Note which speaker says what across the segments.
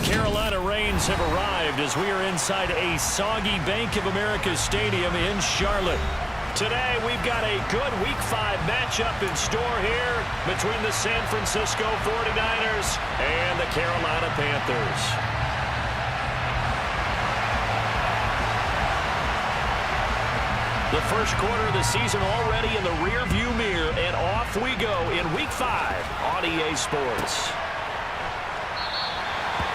Speaker 1: Carolina Reigns have arrived as we are inside a soggy Bank of America Stadium in Charlotte. Today, we've got a good Week 5 matchup in store here between the San Francisco 49ers and the Carolina Panthers. The first quarter of the season already in the rearview mirror, and off we go in Week 5 on EA Sports.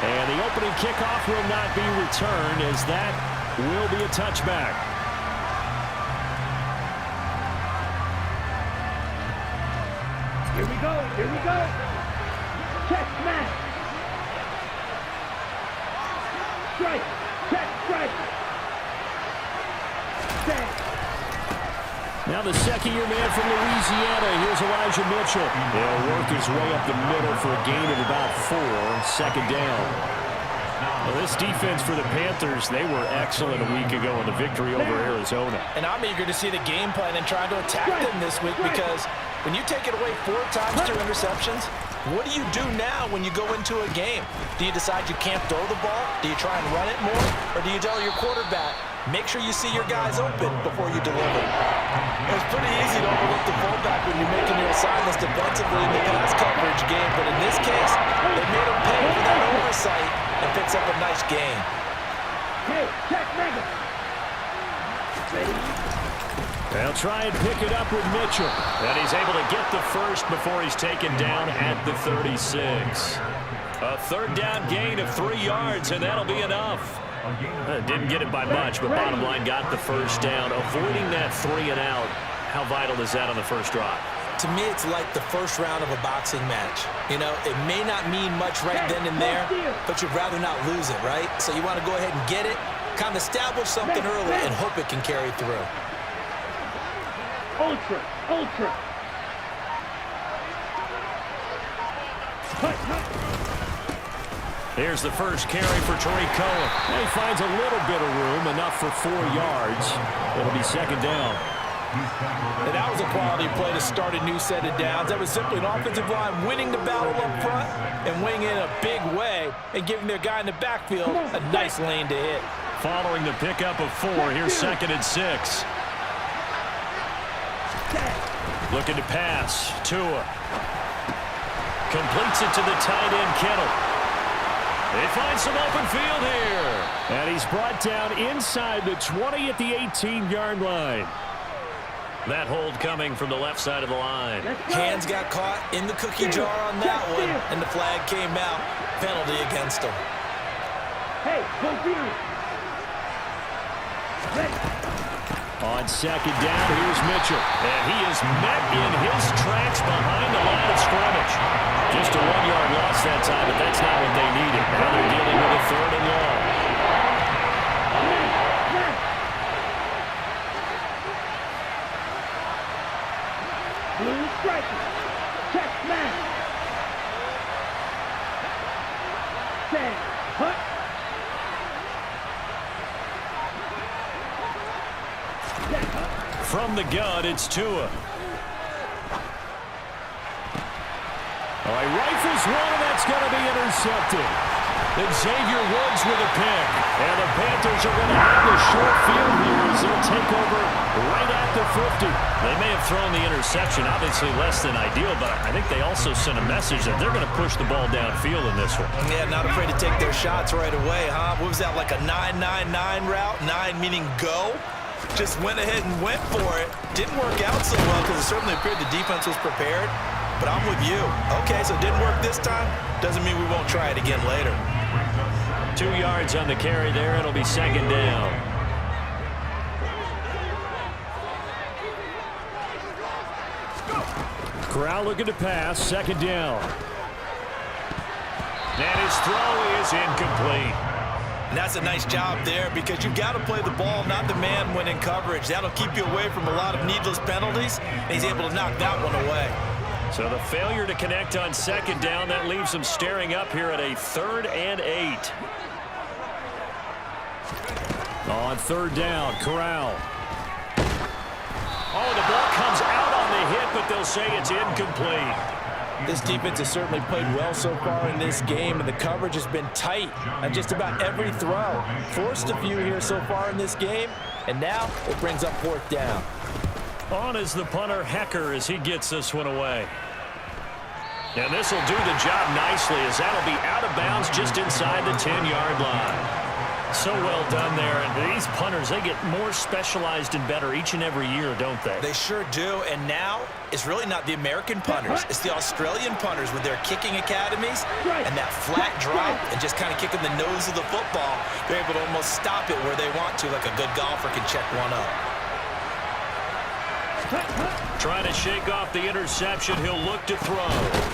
Speaker 1: And the opening kickoff will not be returned, as that will be a touchback.
Speaker 2: Here we go, here we go. Check, smash. Strike, check, strike. Set.
Speaker 1: Now the second-year man from Louisiana, here's Elijah Mitchell. He'll work his way up the middle for a gain of about 4, second down. Well, this defense for the Panthers, they were excellent a week ago in the victory over Arizona.
Speaker 3: And I'm eager to see the game plan and trying to attack them this week, because when you take it away 4 times through interceptions, what do you do now when you go into a game? Do you decide you can't throw the ball? Do you try and run it more? Or do you tell your quarterback, make sure you see your guys open before you deliver? It's pretty easy to overlook the fullback when you're making your assignments defensively in the pass coverage game, but in this case, they made him pay for that oversight and picks up a nice gain.
Speaker 2: Hey, check, mega. Ready?
Speaker 1: They'll try and pick it up with Mitchell. And he's able to get the first before he's taken down at the 36. A third down gain of 3 yards, and that'll be enough. Didn't get it by much, but bottom line got the first down. Avoiding that 3 and out, how vital is that on the first drive?
Speaker 3: To me, it's like the first round of a boxing match. You know, it may not mean much right then and there, but you'd rather not lose it, right? So you want to go ahead and get it, kind of establish something early, and hope it can carry through.
Speaker 2: Ultra, ultra.
Speaker 1: Here's the first carry for Tariq Cohen. And he finds a little bit of room, enough for 4 yards. It'll be second down.
Speaker 3: And that was a quality play to start a new set of downs. That was simply an offensive line winning the battle up front and winning in a big way and giving their guy in the backfield a nice lane to hit.
Speaker 1: Following the pickup of 4, here's second and 6. Looking to pass. Tua completes it to the tight end, Kittle. They find some open field here. And he's brought down inside the 20 at the 18-yard line. That hold coming from the left side of the line.
Speaker 3: Hands got caught in the cookie jar on that one, and the flag came out. Penalty against him.
Speaker 2: Hey, go field.
Speaker 1: On second down, here's Mitchell. And he is met in his tracks behind the line of scrimmage. Just a 1-yard loss that time, but that's not what they needed. Now they're dealing with a 3rd and long.
Speaker 2: Blue striker. Check, smash. Set, hut.
Speaker 1: From the gun, it's Tua. Oh, he rifles one, and that's going to be intercepted. And Xavier Woods with a pick. And the Panthers are going to have the short field here as they'll take over right at the 50. They may have thrown the interception, obviously less than ideal, but I think they also sent a message that they're going to push the ball downfield in this one.
Speaker 3: Yeah, not afraid to take their shots right away, huh? What was that, like a 9-9-9 route? 9 meaning go? Just went ahead and went for it. Didn't work out so well because it certainly appeared the defense was prepared. But I'm with you. Okay, so it didn't work this time. Doesn't mean we won't try it again later.
Speaker 1: 2 yards on the carry there. It'll be second down. Corral looking to pass. Second down. And his throw is incomplete.
Speaker 3: And that's a nice job there, because you've got to play the ball, not the man when in coverage. That'll keep you away from a lot of needless penalties. And he's able to knock that one away.
Speaker 1: So the failure to connect on second down, that leaves them staring up here at a 3rd and 8. On 3rd down, Corral. Oh, the ball comes out on the hit, but they'll say it's incomplete.
Speaker 3: This defense has certainly played well so far in this game, and the coverage has been tight on just about every throw. Forced a few here so far in this game, and now it brings up 4th down.
Speaker 1: On is the punter, Hecker, as he gets this one away. And this will do the job nicely, as that'll be out of bounds just inside the 10-yard line. So well done there. And these punters, they get more specialized and better each and every year, don't they?
Speaker 3: They sure do. And now it's really not the American punters. It's the Australian punters with their kicking academies and that flat drop and just kind of kicking the nose of the football. They're able to almost stop it where they want to, like a good golfer can check one up.
Speaker 1: Trying to shake off the interception. He'll look to throw.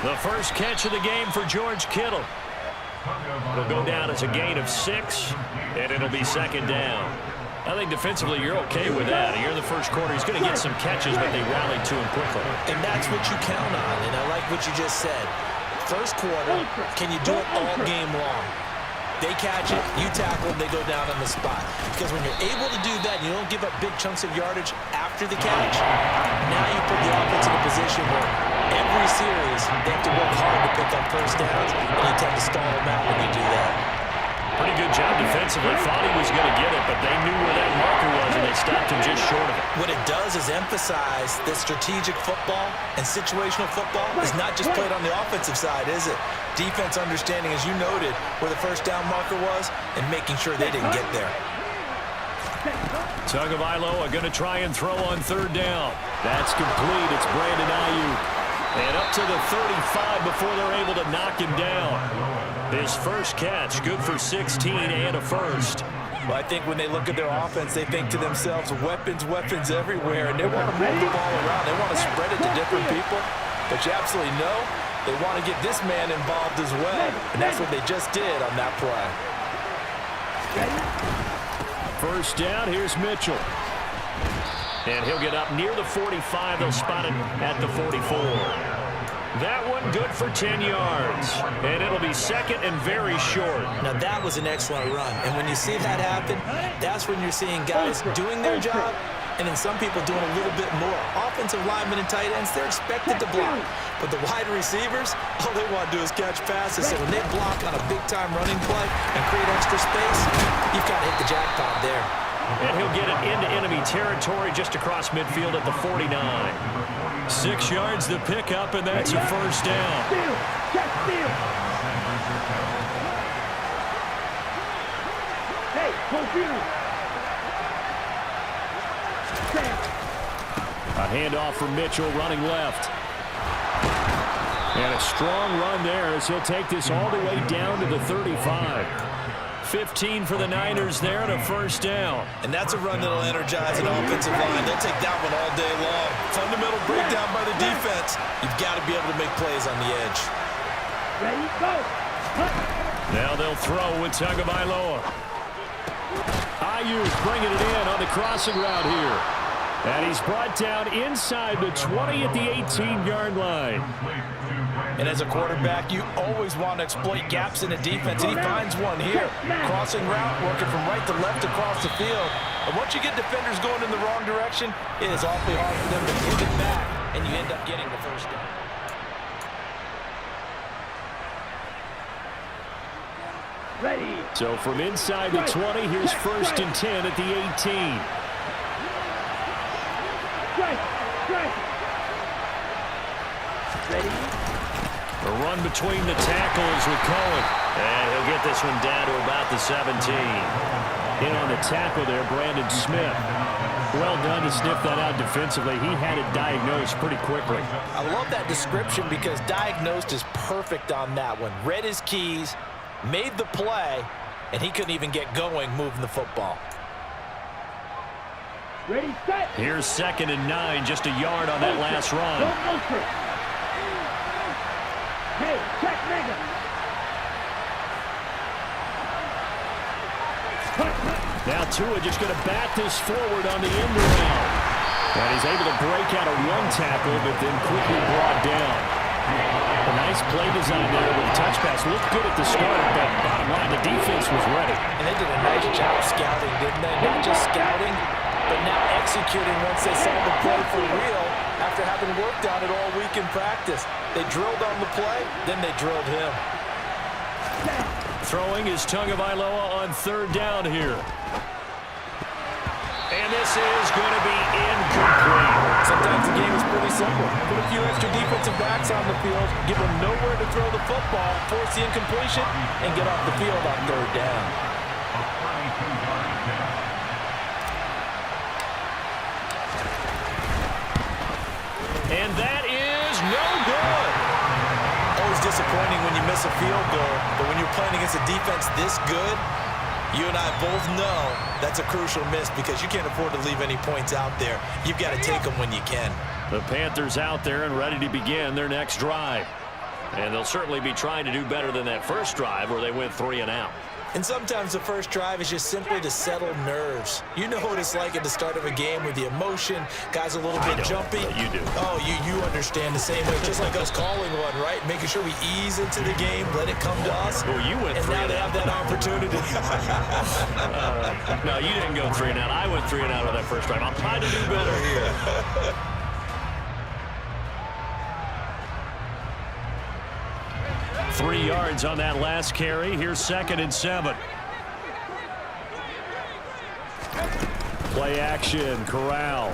Speaker 1: The first catch of the game for George Kittle. It'll go down as a gain of 6, and it'll be 2nd down. I think defensively you're okay with that. Here in the first quarter, he's going to get some catches, but they rallied to him quickly.
Speaker 3: And that's what you count on, and I like what you just said. First quarter, can you do it all game long? They catch it, you tackle them, they go down on the spot. Because when you're able to do that, you don't give up big chunks of yardage after the catch. Now you put the offense in a position where every series they have to work hard to pick up first downs, and you tend to stall them out when you do that.
Speaker 1: Pretty good job defensively. Thought he was going to get it, but they knew where that marker was, and they stopped him just short of it.
Speaker 3: What it does is emphasize that strategic football and situational football is not just played on the offensive side, is it? Defense understanding, as you noted, where the first down marker was and making sure they didn't get there.
Speaker 1: Tagovailoa going to try and throw on 3rd down. That's complete. It's Brandon Ayuk. And up to the 35 before they're able to knock him down. His first catch, good for 16 and a first.
Speaker 3: Well, I think when they look at their offense, they think to themselves, weapons, weapons everywhere, and they want to move the ball around. They want to spread it to different people. But you absolutely know they want to get this man involved as well. And that's what they just did on that play.
Speaker 1: First down, here's Mitchell. And he'll get up near the 45. They'll spot it at the 44. That one good for 10 yards. And it'll be 2nd and very short.
Speaker 3: Now, that was an excellent run. And when you see that happen, that's when you're seeing guys doing their job and then some people doing a little bit more. Offensive linemen and tight ends, they're expected to block. But the wide receivers, all they want to do is catch passes. So when they block on a big-time running play and create extra space, you've got to hit the jackpot there.
Speaker 1: And he'll get it into enemy territory just across midfield at the 49. 6 yards the pickup, and that's a first down.
Speaker 2: Hey, confused.
Speaker 1: A handoff from Mitchell running left. And a strong run there as he'll take this all the way down to the 35. 15 for the Niners there and a first down.
Speaker 3: And that's a run that'll energize an offensive line. They'll take that one all day long. Fundamental breakdown by the defense. You've got to be able to make plays on the edge.
Speaker 2: Ready, go.
Speaker 1: Now they'll throw with Tagovailoa. Ayuk bringing it in on the crossing route here. And he's brought down inside the 20 at the 18-yard line.
Speaker 3: And as a quarterback, you always want to exploit gaps in the defense, and he finds one here. Crossing route, working from right to left across the field. And once you get defenders going in the wrong direction, it is awfully hard for them to pivot back, and you end up getting the first down.
Speaker 2: Ready.
Speaker 1: So from inside the 20, here's 1st and 10 at the 18.
Speaker 2: Ready.
Speaker 1: A run between the tackles with Cohen. And he'll get this one down to about the 17. In on the tackle there, Brandon Smith. Well done to sniff that out defensively. He had it diagnosed pretty quickly.
Speaker 3: I love that description because diagnosed is perfect on that one. Read his keys, made the play, and he couldn't even get going moving the football.
Speaker 2: Ready, set.
Speaker 1: Here's 2nd and 9, just a yard on that last run.
Speaker 2: Hey, check mega.
Speaker 1: Now Tua just going to bat this forward on the end around. And he's able to break out of one tackle, but then quickly brought down. A nice play design there with a touch pass. Looked good at the start, but bottom line, the defense was ready.
Speaker 3: And they did a nice job scouting, didn't they? Not just scouting, but now executing once they saw the play for real after having been worked on it all week in practice. They drilled on the play, then they drilled him.
Speaker 1: Throwing is Tagovailoa on third down here. And this is going to be incomplete.
Speaker 3: Sometimes the game is pretty simple. Put a few extra defensive backs on the field, give them nowhere to throw the football, force the incompletion, and get off the field on third down.
Speaker 1: And that is no good.
Speaker 3: Always disappointing when you miss a field goal, but when you're playing against a defense this good, you and I both know that's a crucial miss because you can't afford to leave any points out there. You've got to take them when you can.
Speaker 1: The Panthers out there and ready to begin their next drive. And they'll certainly be trying to do better than that first drive where they went 3 and out.
Speaker 3: And sometimes the first drive is just simply to settle nerves. You know what it's like at the start of a game with the emotion, guys a little bit jumpy.
Speaker 1: You do.
Speaker 3: Oh, you understand the same way. Just like us calling one, right? Making sure we ease into the game, let it come to us.
Speaker 1: Well, you went 3 and out.
Speaker 3: And now they have that opportunity.
Speaker 1: No, you didn't go 3 and out. I went 3 and out on that first drive. I'll try to do better here. 3 yards on that last carry. Here's 2nd and 7. Play action, Corral.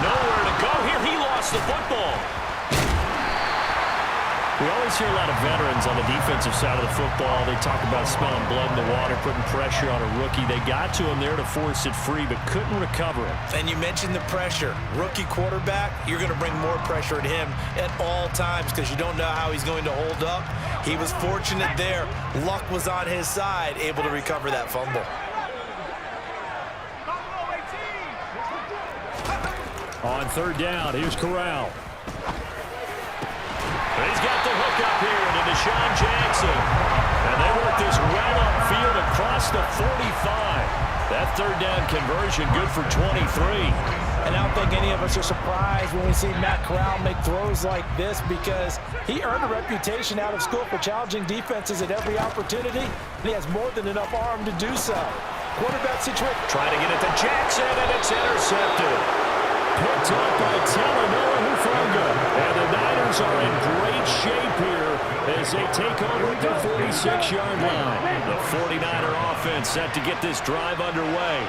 Speaker 1: Nowhere to go here. He lost the football. We always hear a lot of veterans on the defensive side of the football. They talk about smelling blood in the water, putting pressure on a rookie. They got to him there to force it free, but couldn't recover it.
Speaker 3: And you mentioned the pressure. Rookie quarterback, you're going to bring more pressure at him at all times because you don't know how he's going to hold up. He was fortunate there. Luck was on his side, able to recover that fumble.
Speaker 1: On third down, here's Corral. He's got the hook up here to Deshaun Jackson. And they work this right upfield across the 45. That third down conversion good for 23.
Speaker 3: And I don't think any of us are surprised when we see Matt Corral make throws like this because he earned a reputation out of school for challenging defenses at every opportunity. And he has more than enough arm to do so. Quarterback situation.
Speaker 1: Trying to get it to Jackson, and it's intercepted. Picked up by Talanoa Hufanga. And the Niners are in great shape here as they take over at the 46-yard line. The 49er offense set to get this drive underway.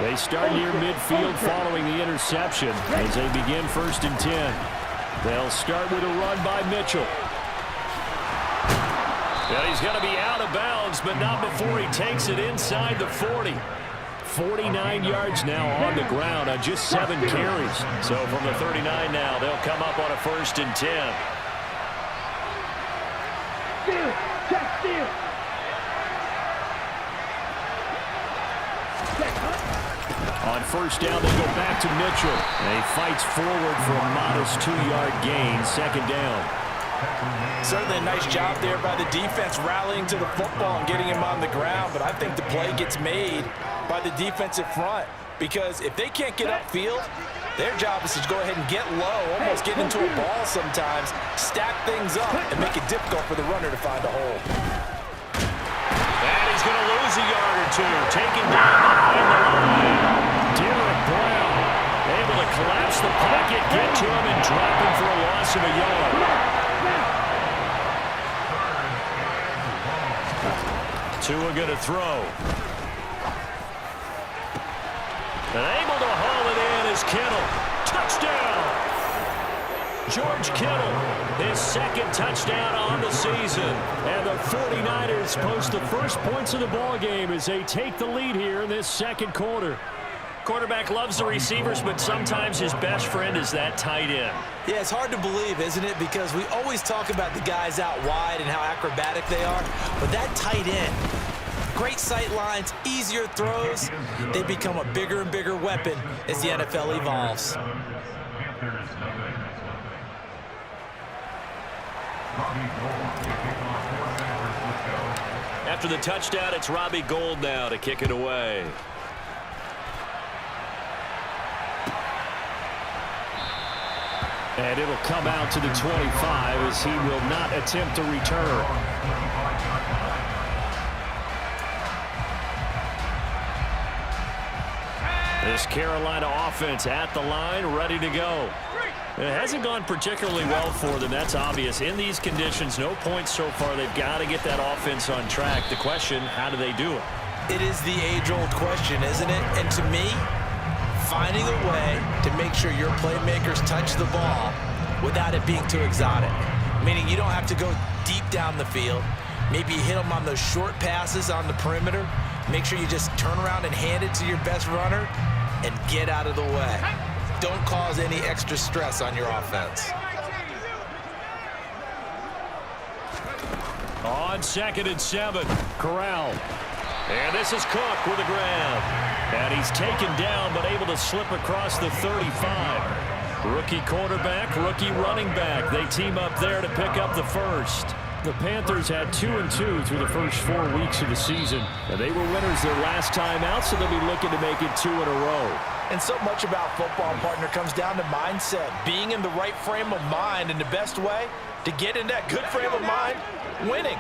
Speaker 1: They start near midfield following the interception as they begin 1st and 10. They'll start with a run by Mitchell. Well, he's going to be out of bounds, but not before he takes it inside the 40. 49 yards now on the ground on just 7 carries. So from the 39 now, they'll come up on a 1st and 10.
Speaker 2: Steal! Check steal!
Speaker 1: On 1st down, they go back to Mitchell. And he fights forward for a modest 2-yard gain, 2nd down.
Speaker 3: Certainly a nice job there by the defense rallying to the football and getting him on the ground, but I think the play gets made by the defensive front because if they can't get upfield, their job is to go ahead and get low, almost get into a ball sometimes, stack things up, and make it difficult for the runner to find a hole.
Speaker 1: And he's going to lose a yard or two, taken down behind the line. Derek Brown able to collapse the pocket, get to him, and drop him for a loss of a yard. Tua going to throw. And able to haul it in is Kittle. Touchdown! George Kittle, his 2nd touchdown on the season. And the 49ers post the first points of the ballgame as they take the lead here in this 2nd quarter. Quarterback loves the receivers, but sometimes his best friend is that tight end.
Speaker 3: Yeah, it's hard to believe, isn't it? Because we always talk about the guys out wide and how acrobatic they are. But that tight end, great sight lines, easier throws, they become a bigger and bigger weapon as the NFL evolves.
Speaker 1: After the touchdown, it's Robbie Gould now to kick it away. And it'll come out to the 25 as he will not attempt to return. This Carolina offense at the line, ready to go. It hasn't gone particularly well for them. That's obvious. In these conditions, no points so far. They've got to get that offense on track. The question, how do they do it?
Speaker 3: It is the age-old question, isn't it? And to me, finding a way to make sure your playmakers touch the ball without it being too exotic. Meaning you don't have to go deep down the field. Maybe you hit them on those short passes on the perimeter. Make sure you just turn around and hand it to your best runner and get out of the way. Don't cause any extra stress on your offense.
Speaker 1: On 2nd and 7, Corral. And this is Cook with a grab. And he's taken down but able to slip across the 35. Rookie quarterback, rookie running back. They team up there to pick up the first. The Panthers had 2-2 through the first 4 weeks of the season. And they were winners their last time out, so they'll be looking to make it 2 in a row.
Speaker 3: And so much about football, partner, comes down to mindset. Being in the right frame of mind, and the best way to get in that good frame of mind, winning.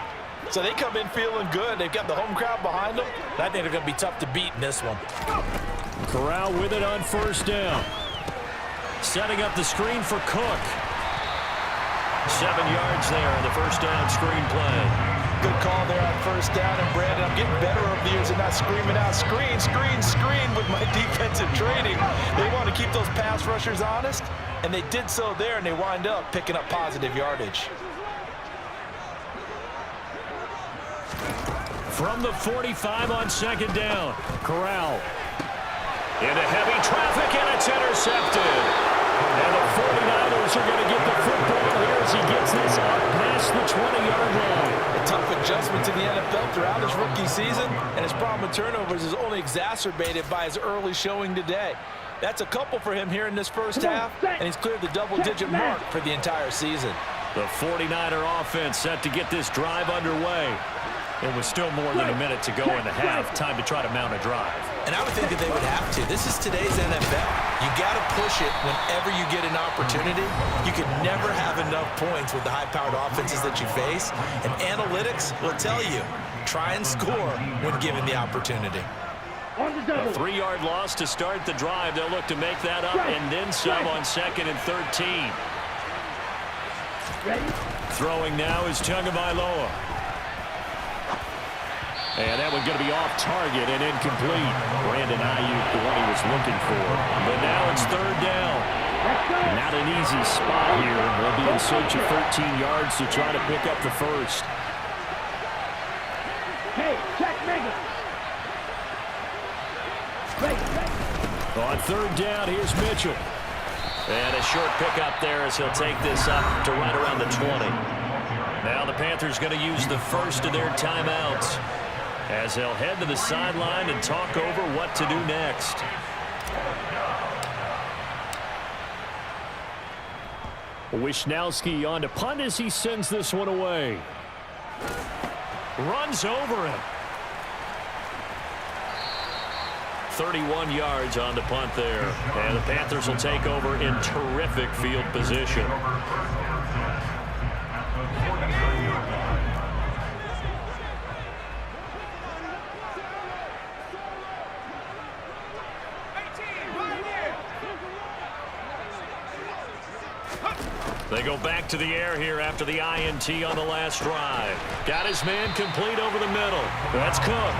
Speaker 3: So they come in feeling good. They've got the home crowd behind them. I think they're going to be tough to beat in this one.
Speaker 1: Corral with it on 1st down. Setting up the screen for Cook. 7 yards there on the 1st down screen play.
Speaker 3: Good call there on 1st down. And Brandon, I'm getting better over the years and not screaming out, screen, screen, screen with my defensive training. They want to keep those pass rushers honest, and they did so there, and they wind up picking up positive yardage.
Speaker 1: From the 45 on 2nd down, Corral. Into heavy traffic, and it's intercepted. And the 49ers are going to get the football here as he gets this up past the 20-yard line.
Speaker 3: A tough adjustment to the NFL throughout his rookie season, and his problem with turnovers is only exacerbated by his early showing today. That's a couple for him here in this first half, and he's cleared the double-digit mark for the entire season.
Speaker 1: The 49er offense set to get this drive underway. It was still more than a minute to go in the half. Time to try to mount a drive.
Speaker 3: And I would think that they would have to. This is today's NFL. You got to push it whenever you get an opportunity. You can never have enough points with the high-powered offenses that you face. And analytics will tell you, try and score when given the opportunity.
Speaker 1: A 3-yard loss to start the drive. They'll look to make that up and then some on 2nd and 13. Throwing now is Tagovailoa. And that one's going to be off target and incomplete. Brandon Ayuk, the one he was looking for. But now it's 3rd down. Not an easy spot here. They'll be in search of 13 yards to try to pick up the first.
Speaker 2: Hey, check, Megan.
Speaker 1: On 3rd down, here's Mitchell. And a short pickup there as he'll take this up to right around the 20. Now the Panthers going to use the first of their timeouts, as they'll head to the sideline and talk over what to do next. Wisnowski on to punt as he sends this one away. Runs over him. 31 yards on the punt there. And the Panthers will take over in terrific field position. They go back to the air here after the INT on the last drive. Got his man complete over the middle. That's Cook.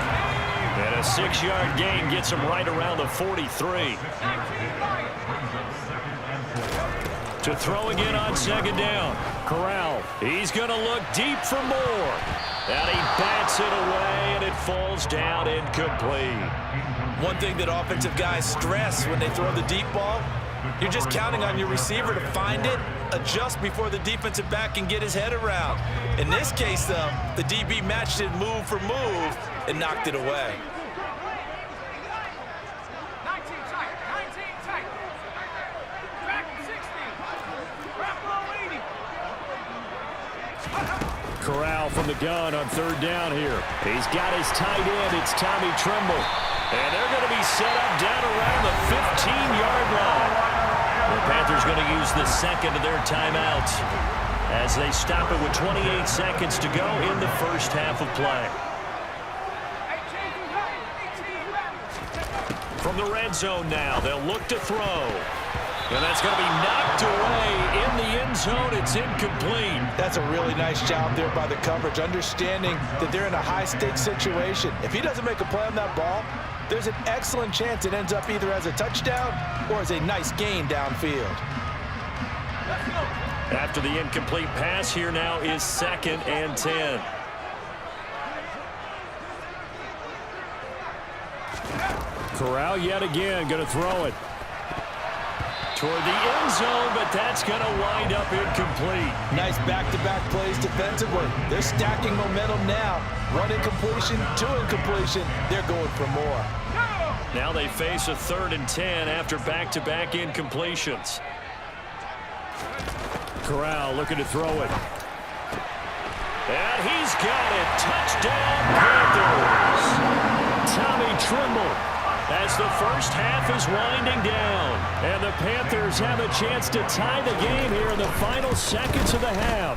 Speaker 1: And a 6-yard gain gets him right around the 43. To throw again on 2nd down. Corral. He's going to look deep for more. And he bats it away, and it falls down incomplete.
Speaker 3: One thing that offensive guys stress when they throw the deep ball, you're just counting on your receiver to find it, adjust before the defensive back can get his head around. In this case, though, the DB matched it move for move and knocked it away.
Speaker 2: 19 tight. Back 60. Wrap low 80.
Speaker 1: Corral from the gun on 3rd down here. He's got his tight end. It's Tommy Tremble. And they're going to be set up down around the 15-yard line. The Panthers going to use the second of their timeouts as they stop it with 28 seconds to go in the first half of play. From the red zone now, they'll look to throw. And that's going to be knocked away in the end zone. It's incomplete.
Speaker 3: That's a really nice job there by the coverage, understanding that they're in a high-stakes situation. If he doesn't make a play on that ball, there's an excellent chance it ends up either as a touchdown or as a nice gain downfield.
Speaker 1: After the incomplete pass, here now is 2nd and 10. Corral yet again going to throw it toward the end zone, but that's going to wind up incomplete.
Speaker 3: Nice back-to-back plays defensively. They're stacking momentum now. 1 incompletion, 2 incompletion. They're going for more.
Speaker 1: Now they face a 3rd and 10 after back-to-back incompletions. Corral looking to throw it. And he's got it. Touchdown, Panthers. Tommy Trimble, as the first half is winding down. And the Panthers have a chance to tie the game here in the final seconds of the half.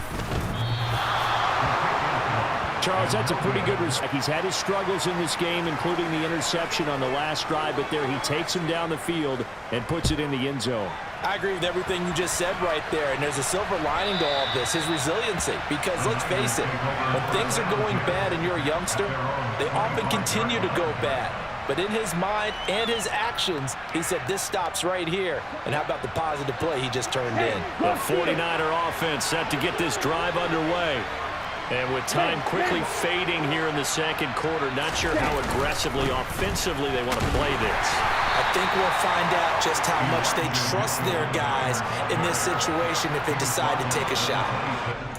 Speaker 1: Charles, that's a pretty good result. He's had his struggles in this game, including the interception on the last drive, but there he takes him down the field and puts it in the end zone.
Speaker 3: I agree with everything you just said right there, and there's a silver lining to all of this, his resiliency. Because let's face it, when things are going bad and you're a youngster, they often continue to go bad. But in his mind and his actions, he said, this stops right here. And how about the positive play he just turned in?
Speaker 1: The 49er offense set to get this drive underway. And with time quickly fading here in the second quarter, not sure how aggressively, offensively they want to play this.
Speaker 3: I think we'll find out just how much they trust their guys in this situation if they decide to take a shot.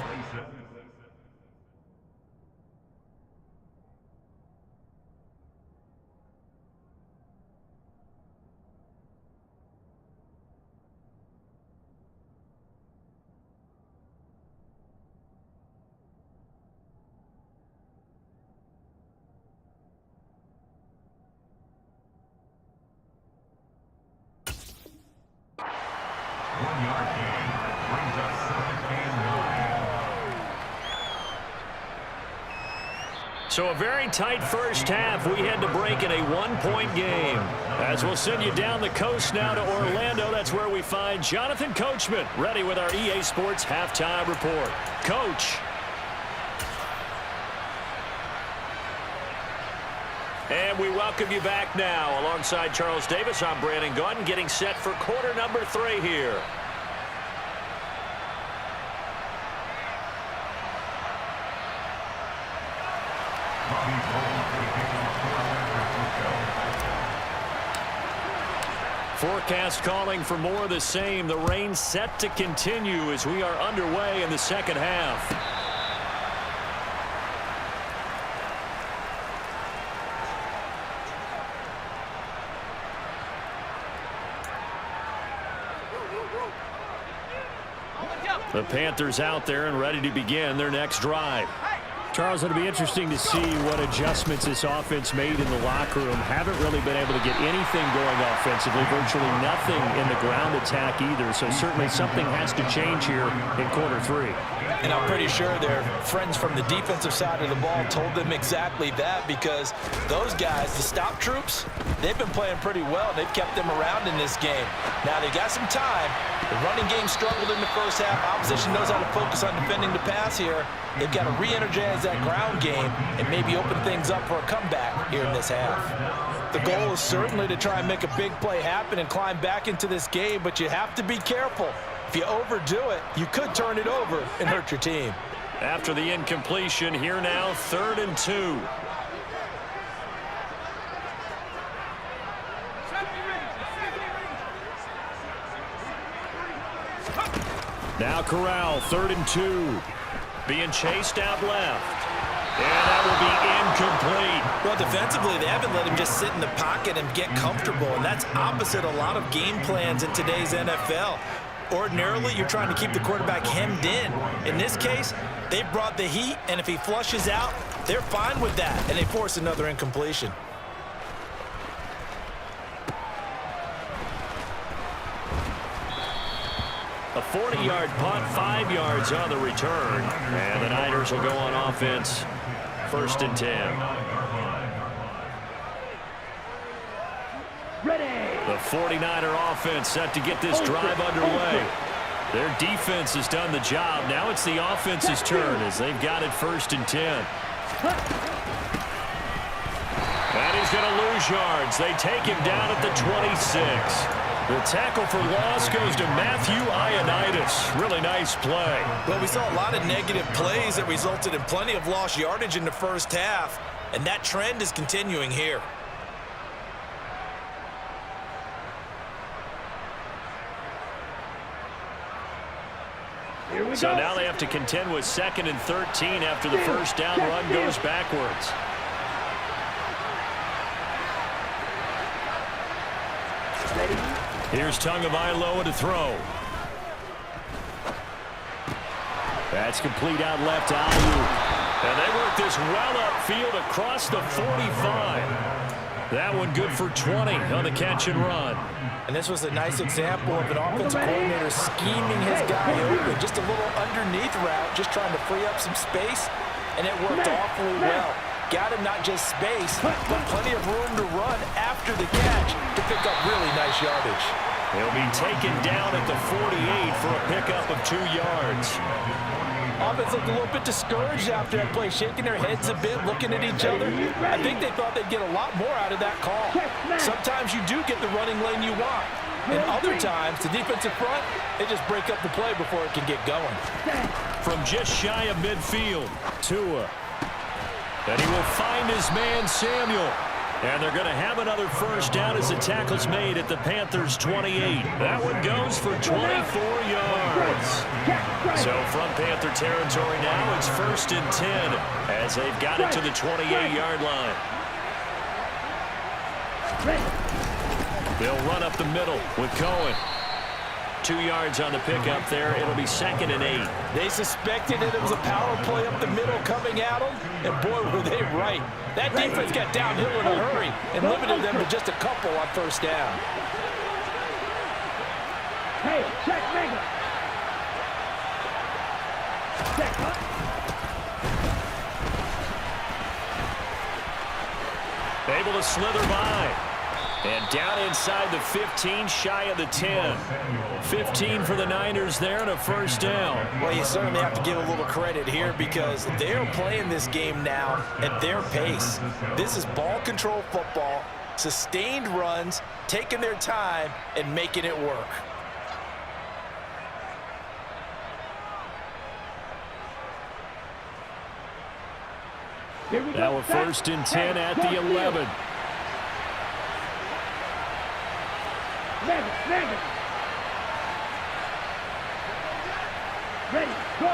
Speaker 1: So a very tight first half. We had to break in a 1-point game. As we'll send you down the coast now to Orlando, that's where we find Jonathan Coachman ready with our EA Sports Halftime Report. Coach. And we welcome you back now. Alongside Charles Davis, I'm Brandon Gunn, getting set for quarter number 3 here. Forecast calling for more of the same. The rain set to continue as we are underway in the second half. The Panthers out there and ready to begin their next drive. Charles, it'll be interesting to see what adjustments this offense made in the locker room. Haven't really been able to get anything going offensively, virtually nothing in the ground attack either. So certainly something has to change here in quarter 3.
Speaker 3: And I'm pretty sure their friends from the defensive side of the ball told them exactly that, because those guys, the stop troops, they've been playing pretty well. They've kept them around in this game. Now they got some time. The running game struggled in the first half. Opposition knows how to focus on defending the pass here. They've got to re-energize that ground game and maybe open things up for a comeback here in this half. The goal is certainly to try and make a big play happen and climb back into this game, but you have to be careful. If you overdo it, you could turn it over and hurt your team.
Speaker 1: After the incompletion, here now, 3rd and 2. Now Corral, 3rd and 2. Being chased out left. And that will be incomplete.
Speaker 3: Well, defensively, they haven't let him just sit in the pocket and get comfortable, and that's opposite a lot of game plans in today's NFL. Ordinarily, you're trying to keep the quarterback hemmed in. In this case, they brought the heat, and if he flushes out, they're fine with that, and they force another incompletion.
Speaker 1: A 40-yard punt, 5 yards on the return. And the Niners will go on offense, 1st and 10. The 49er offense set to get this drive underway. Their defense has done the job. Now it's the offense's turn as they've got it 1st and 10. And he's going to lose yards. They take him down at the 26. The tackle for loss goes to Matthew Ioannidis. Really nice play.
Speaker 3: Well, we saw a lot of negative plays that resulted in plenty of lost yardage in the first half, and that trend is continuing here.
Speaker 1: So now they have to contend with 2nd and 13 after the first down run goes backwards. Here's Tagovailoa to throw. That's complete out left to Ayuk. And they work this well upfield across the 45. That one good for 20 on the catch and run.
Speaker 3: And this was a nice example of an offensive coordinator scheming his guy open. Just a little underneath route, just trying to free up some space, and it worked awfully well. Got him not just space, but plenty of room to run after the catch to pick up really nice yardage.
Speaker 1: He'll be taken down at the 48 for a pickup of 2 yards.
Speaker 3: Offense looked a little bit discouraged after that play, shaking their heads a bit, looking at each other. I think they thought they'd get a lot more out of that call. Sometimes you do get the running lane you want, and other times, the defensive front, they just break up the play before it can get going.
Speaker 1: From just shy of midfield, Tua. And he will find his man, Samuel. And they're going to have another first down as the tackle's made at the Panthers' 28. That one goes for 24 yards. So from Panther territory now, it's 1st and 10 as they've got it to the 28-yard line. They'll run up the middle with Cohen. 2 yards on the pickup there. It'll be 2nd and 8.
Speaker 3: They suspected that it was a power play up the middle coming at them, and boy, were they right. That defense got downhill in a hurry and limited them to just a couple on first down.
Speaker 2: Hey, check Mega. Check.
Speaker 1: Able to slither by. And down inside the 15, shy of the 10. 15 for the Niners there and a first down.
Speaker 3: Well, you certainly have to give a little credit here because they're playing this game now at their pace. This is ball control football, sustained runs, taking their time, and making it work.
Speaker 1: Now a 1st and 10 at the 11.
Speaker 2: Mega. Ready, go.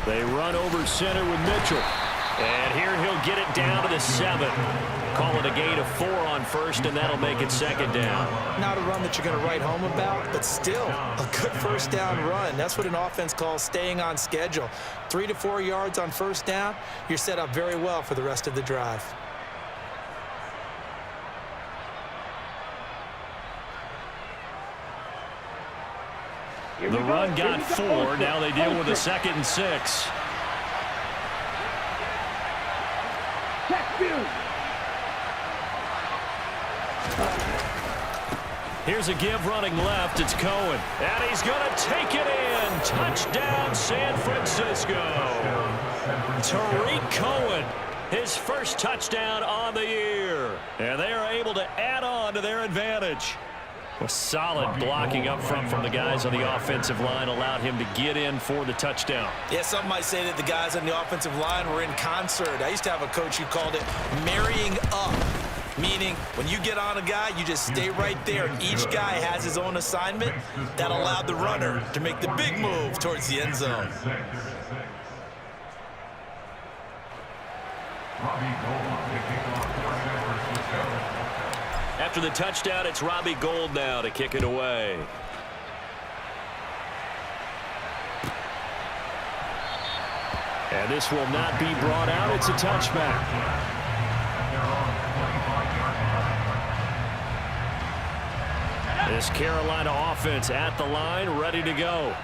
Speaker 1: They run over center with Mitchell. And here he'll get it down to the 7. Call it a gain of 4 on first, and that'll make it 2nd down.
Speaker 3: Not a run that you're going to write home about, but still a good first down run. That's what an offense calls staying on schedule. 3 to 4 yards on first down, you're set up very well for the rest of the drive.
Speaker 1: The run got 4. Now they deal with a 2nd and 6. Here's a give running left. It's Cohen. And he's going to take it in. Touchdown, San Francisco. Tariq Cohen, his first touchdown on the year. And they are able to add on to their advantage. A solid blocking up front from the guys on the offensive line allowed him to get in for the touchdown.
Speaker 3: Yeah, some might say that the guys on the offensive line were in concert. I used to have a coach who called it marrying up, meaning when you get on a guy, you just stay right there. Each guy has his own assignment. That allowed the runner to make the big move towards the end zone.
Speaker 1: After the touchdown, it's Robbie Gould now to kick it away. And this will not be brought out. It's a touchback. This Carolina offense at the line, ready to go.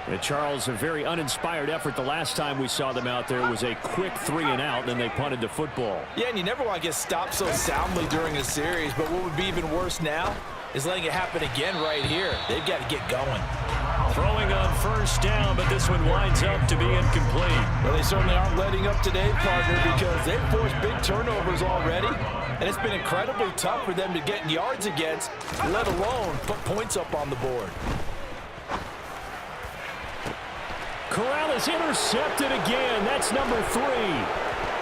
Speaker 1: And Charles, a very uninspired effort the last time we saw them out there. It was a quick 3 and out, and then they punted the football.
Speaker 3: Yeah, and you never want to get stopped so soundly during a series, but what would be even worse now is letting it happen again right here. They've got to get going.
Speaker 1: Throwing on first down, but this one winds up to be incomplete.
Speaker 3: Well, they certainly aren't letting up today, partner, because they've forced big turnovers already, and it's been incredibly tough for them to get yards against, let alone put points up on the board.
Speaker 1: Corral is intercepted again. That's number 3.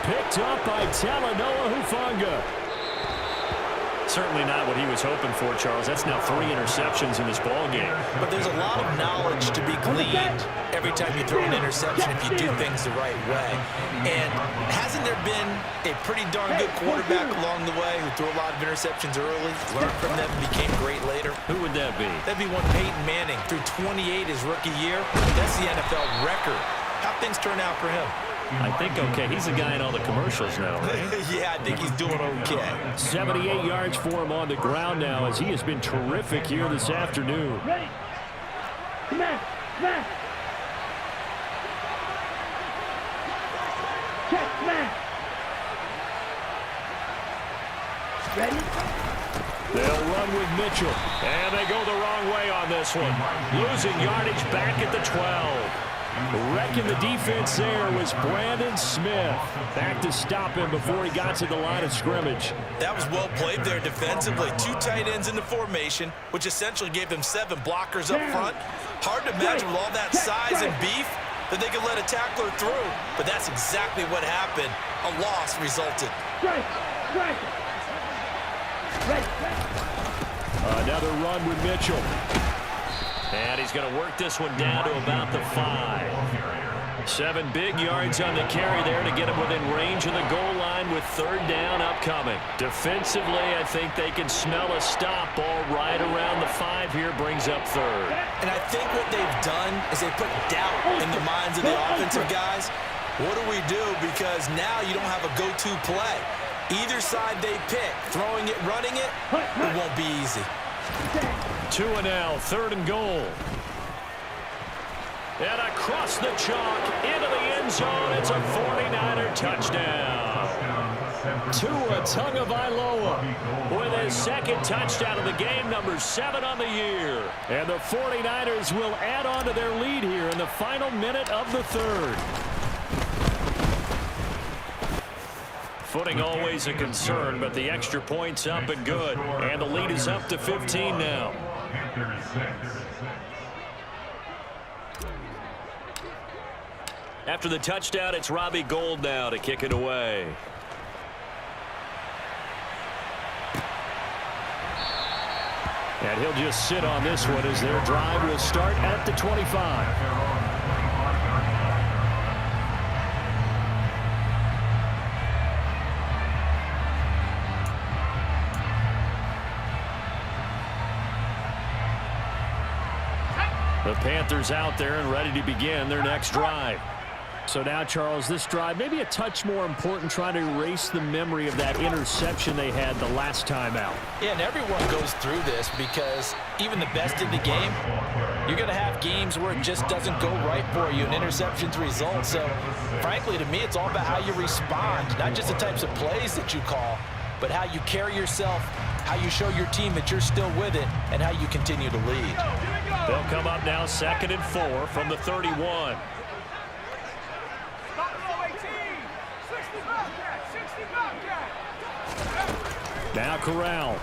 Speaker 1: Picked up by Talanoa Hufanga. Certainly not what he was hoping for, Charles. That's now 3 interceptions in this ball game.
Speaker 3: But there's a lot of knowledge to be gleaned every time you throw an interception if you do things the right way. And hasn't there been a pretty darn good quarterback along the way who threw a lot of interceptions early, learned from them, and became great later?
Speaker 1: Who would that be?
Speaker 3: That'd be one Peyton Manning. Threw 28 his rookie year. That's the NFL record. How'd things turn out for him?
Speaker 1: I think okay. He's the guy in all the commercials now, right?
Speaker 3: Yeah, I think he's doing okay.
Speaker 1: 78 yards for him on the ground now as he has been terrific here this afternoon.
Speaker 2: Ready. Smash. Smash. Check. Smash. Ready.
Speaker 1: They'll run with Mitchell. And they go the wrong way on this one. Losing yardage back at the 12. Wrecking the defense there was Brandon Smith. Back to stop him before he got to the line of scrimmage.
Speaker 3: That was well played there defensively. 2 tight ends in the formation, which essentially gave them 7 blockers up front. Hard to imagine with all that size and beef that they could let a tackler through. But that's exactly what happened. A loss resulted.
Speaker 1: Another run with Mitchell. And he's going to work this one down to about the 5. 7 big yards on the carry there to get him within range of the goal line with 3rd down upcoming. Defensively, I think they can smell a stop. Ball right around the 5 here, brings up 3rd.
Speaker 3: And I think what they've done is they put doubt in the minds of the offensive guys. What do we do? Because now you don't have a go-to play. Either side they pick, throwing it, running it, it won't be easy.
Speaker 1: 2 and now, 3rd and goal. And across the chalk, into the end zone, it's a 49er touchdown. Tua Tagovailoa with his 2nd touchdown of the game, number 7 on the year. And the 49ers will add on to their lead here in the final minute of the 3rd. Footing always a concern, but the extra point's up and good. And the lead is up to 15 now. After the touchdown, it's Robbie Gould now to kick it away. And he'll just sit on this one as their drive will start at the 25. The Panthers out there and ready to begin their next drive. So now, Charles, this drive maybe a touch more important, trying to erase the memory of that interception they had the last time out.
Speaker 3: Yeah, and everyone goes through this because even the best in the game, you're going to have games where it just doesn't go right for you, and interceptions result. So, frankly, to me, it's all about how you respond, not just the types of plays that you call, but how you carry yourself, how you show your team that you're still with it, and how you continue to lead.
Speaker 1: They'll come up now 2nd and 4 from the 31. Now Corral.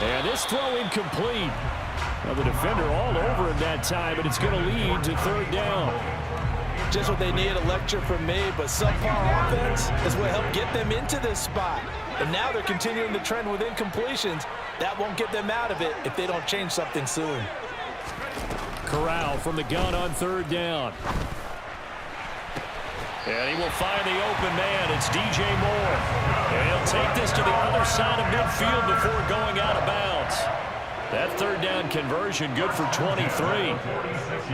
Speaker 1: And this throw incomplete. Well, the defender all over him that time, but it's going to lead to 3rd down.
Speaker 3: Just what they need, a lecture from me, but subpar offense is what helped get them into this spot. And now they're continuing the trend with incompletions. That won't get them out of it if they don't change something soon.
Speaker 1: Corral from the gun on 3rd down. And he will find the open man. It's DJ Moore. And he'll take this to the other side of midfield before going out of bounds. That 3rd down conversion good for 23.
Speaker 3: I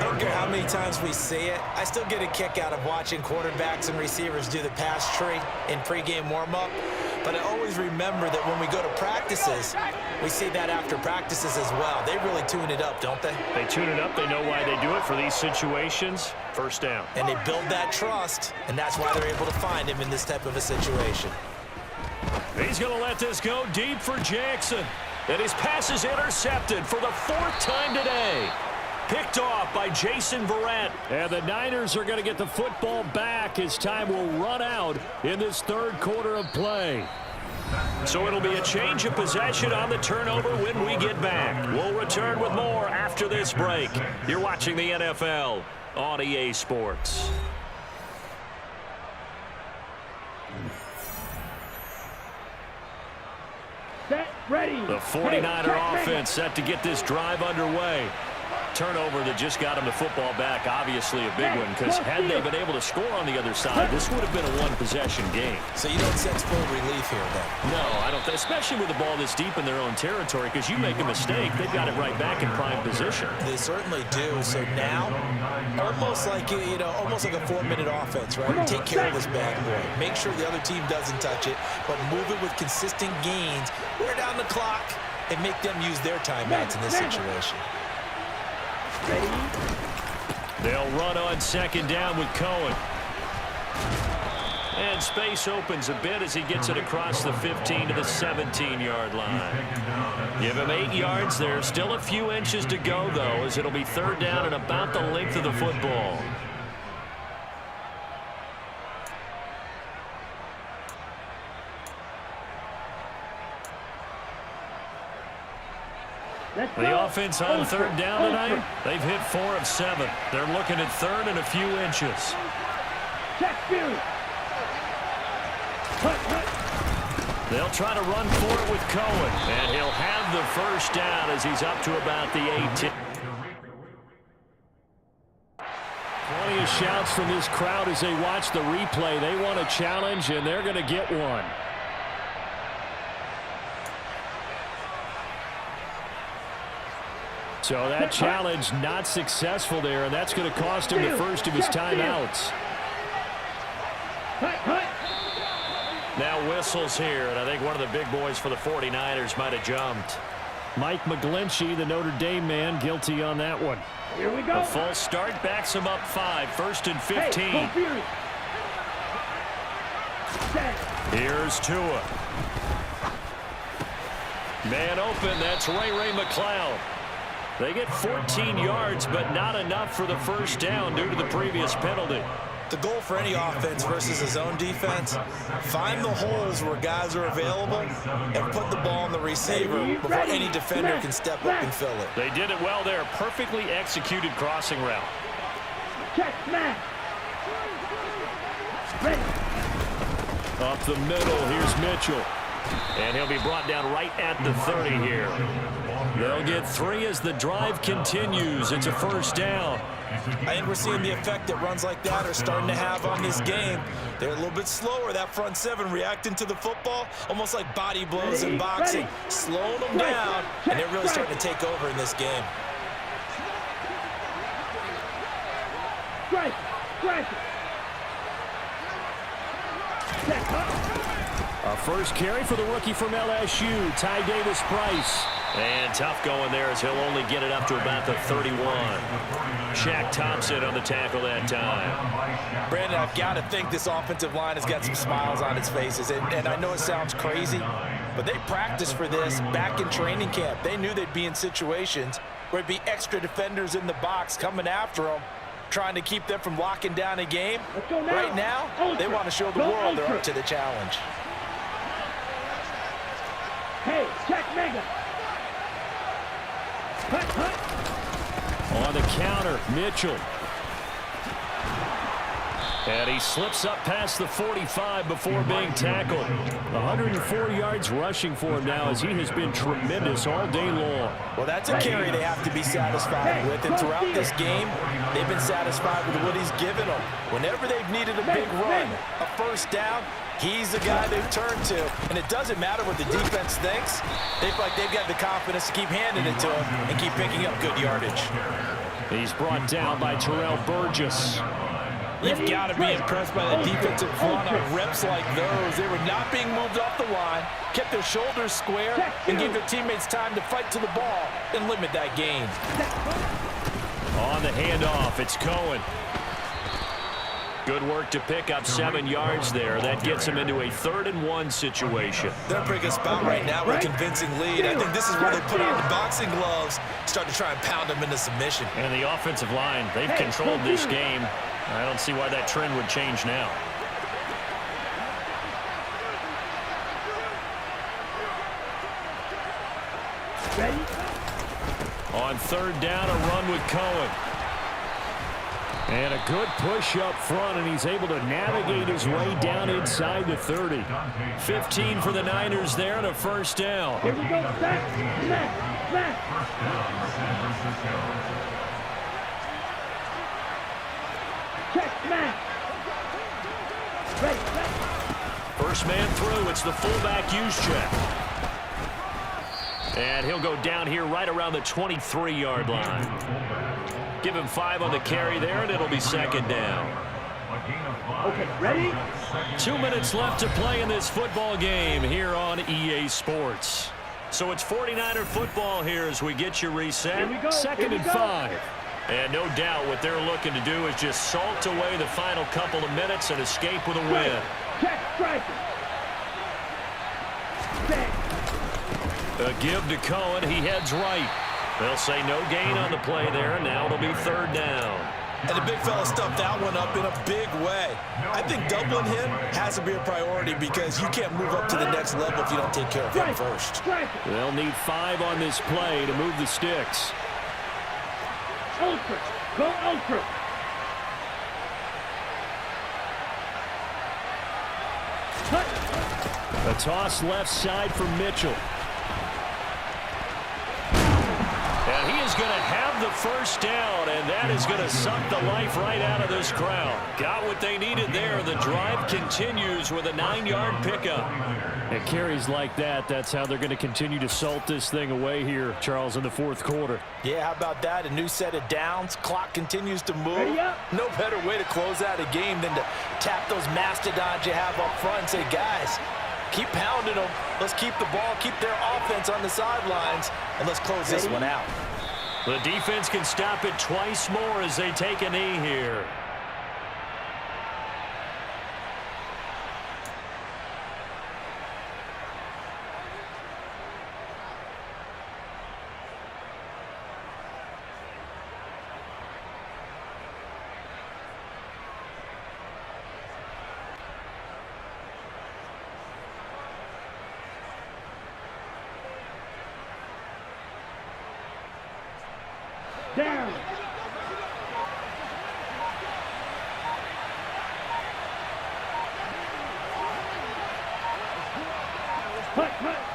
Speaker 3: don't care how many times we see it. I still get a kick out of watching quarterbacks and receivers do the pass tree in pregame warm-up. But I always remember that when we go to practices, we see that after practices as well. They really tune it up, don't they?
Speaker 1: They tune it up. They know why they do it for these situations. First down.
Speaker 3: And they build that trust, and that's why they're able to find him in this type of a situation.
Speaker 1: He's going to let this go deep for Jackson. And his pass is intercepted for the 4th time today. Picked off by Jason Verrett. And the Niners are going to get the football back as time will run out in this 3rd quarter of play. So it'll be a change of possession on the turnover when we get back. We'll return with more after this break. You're watching the NFL on EA Sports.
Speaker 2: Set, ready.
Speaker 1: The 49er offense set to get this drive underway. Turnover that just got him the football back, obviously a big one, because had they been able to score on the other side, this would have been a one-possession game.
Speaker 3: So you don't sense full relief here, then?
Speaker 1: No, I don't, especially with the ball this deep in their own territory, because you make a mistake, they've got it right back in prime position.
Speaker 3: They certainly do. So now, almost like, almost like a 4-minute offense, right? Take care of this bad boy. Make sure the other team doesn't touch it, but move it with consistent gains. Wear down the clock and make them use their timeouts in this situation.
Speaker 2: Ready.
Speaker 1: They'll run on 2nd down with Cohen. And space opens a bit as he gets it across the 15 to the 17-yard line. Give him 8 yards. There's still a few inches to go, though, as it'll be 3rd down and about the length of the football. The offense on 3rd down tonight, they've hit 4 of 7. They're looking at 3rd and a few inches.
Speaker 2: Check spirit.
Speaker 1: They'll try to run for it with Cohen, and he'll have the 1st down as he's up to about the 18. Plenty of shouts from this crowd as they watch the replay. They want a challenge, and they're going to get one. So that challenge not successful there, and that's going to cost him the 1st of his timeouts. Now whistles here, and I think one of the big boys for the 49ers might have jumped. Mike McGlinchey, the Notre Dame man, guilty on that one.
Speaker 2: Here we go.
Speaker 1: A false start backs him up 5, 1st and 15. Here's Tua. Man open, that's Ray McLeod. They get 14 yards, but not enough for the 1st down due to the previous penalty.
Speaker 3: The goal for any offense versus his own defense, find the holes where guys are available and put the ball on the receiver before any defender can step up and fill it.
Speaker 1: They did it well there. Perfectly executed crossing route.
Speaker 2: Check, smash. Ready.
Speaker 1: Up the middle, here's Mitchell. And he'll be brought down right at the 30 here. They'll get 3 as the drive continues. It's a 1st down.
Speaker 3: I think we're seeing the effect that runs like that are starting to have on this game. They're a little bit slower, that front 7 reacting to the football, almost like body blows in boxing, slowing them down, and they're really starting to take over in this game.
Speaker 2: Strike.
Speaker 1: A 1st carry for the rookie from LSU, Ty Davis-Price. And tough going there as he'll only get it up to about the 31. Shaq Thompson on the tackle that time.
Speaker 3: Brandon, I've got to think this offensive line has got some smiles on its faces. And I know it sounds crazy, but they practiced for this back in training camp. They knew they'd be in situations where it'd be extra defenders in the box coming after them, trying to keep them from locking down a game. Right now, they want to show the world they're up to the challenge.
Speaker 2: Hey, check mega.
Speaker 1: On the counter, Mitchell. And he slips up past the 45 before being tackled. 104 yards rushing for him now as he has been tremendous all day long.
Speaker 3: Well, that's a carry they have to be satisfied with. And throughout this game, they've been satisfied with what he's given them. Whenever they've needed a big run, a 1st down, he's the guy they've turned to. And it doesn't matter what the defense thinks. They feel like they've got the confidence to keep handing it to him and keep picking up good yardage.
Speaker 1: He's brought down by Terrell Burgess.
Speaker 3: You've got to be impressed by that defensive front on reps like those. They were not being moved off the line, kept their shoulders square, and gave their teammates time to fight to the ball and limit that gain.
Speaker 1: On the handoff, it's Cohen. Good work to pick up 7 yards there. That gets him into a 3rd-and-1 situation.
Speaker 3: They're in a pretty good spot right now with a convincing lead. I think this is where they put on the boxing gloves, start to try and pound them into submission.
Speaker 1: And the offensive line, they've controlled this game. I don't see why that trend would change now. On 3rd down, a run with Cohen. And a good push up front, and he's able to navigate his way down inside the 30. 15 for the Niners there, and a 1st down.
Speaker 2: Here we go. Back. Check, man. Ready.
Speaker 1: First man through, it's the fullback use check. And he'll go down here right around the 23-yard line. Give him 5 on the carry there, and it'll be 2nd down.
Speaker 2: Okay, ready?
Speaker 1: 2 minutes left to play in this football game here on EA Sports. So it's 49er football here as we get you reset. 2nd and 5. And no doubt what they're looking to do is just salt away the final couple of minutes and escape with a win.
Speaker 2: Check, strike.
Speaker 1: A give to Cohen. He heads right. They'll say no gain on the play there. Now it'll be 3rd down.
Speaker 3: And the big fella stuffed that one up in a big way. I think doubling him has to be a priority because you can't move up to the next level if you don't take care of him first.
Speaker 1: They'll need 5 on this play to move the sticks.
Speaker 2: Ultra. Go ultra.
Speaker 1: A toss left side for Mitchell. And he is going to have the 1st down, and that is going to suck the life right out of this crowd. Got what they needed there. The drive continues with a 9-yard pickup. And carries like that, that's how they're going to continue to salt this thing away here, Charles, in the 4th quarter.
Speaker 3: Yeah, how about that? A new set of downs. Clock continues to move. No better way to close out a game than to tap those mastodons you have up front and say, guys, keep pounding them. Let's keep the ball, keep their offense on the sidelines, and let's close this one out.
Speaker 1: The defense can stop it twice more as they take a knee here.
Speaker 2: Down.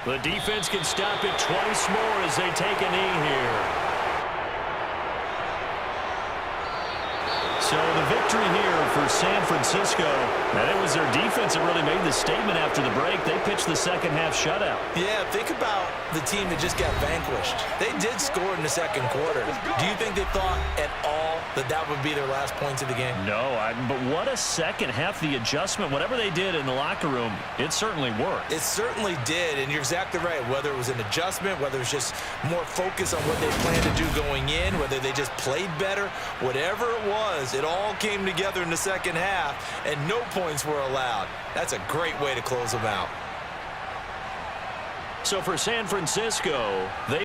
Speaker 1: The defense can stop it twice more as they take a knee here. So the victory here for San Francisco, and it was their defense that really made the statement after the break. They pitched the 2nd half shutout.
Speaker 3: Yeah, think about the team that just got vanquished. They did score in the 2nd quarter. Do you think they thought at all that that would be their last points of the game?
Speaker 1: No, but what a 2nd half. The adjustment, whatever they did in the locker room, it certainly worked.
Speaker 3: It certainly did, and you're exactly right. Whether it was an adjustment, whether it was just more focus on what they planned to do going in, whether they just played better, whatever it was, it all came together in the 2nd half, and no points were allowed. That's a great way to close them out.
Speaker 1: So for San Francisco, they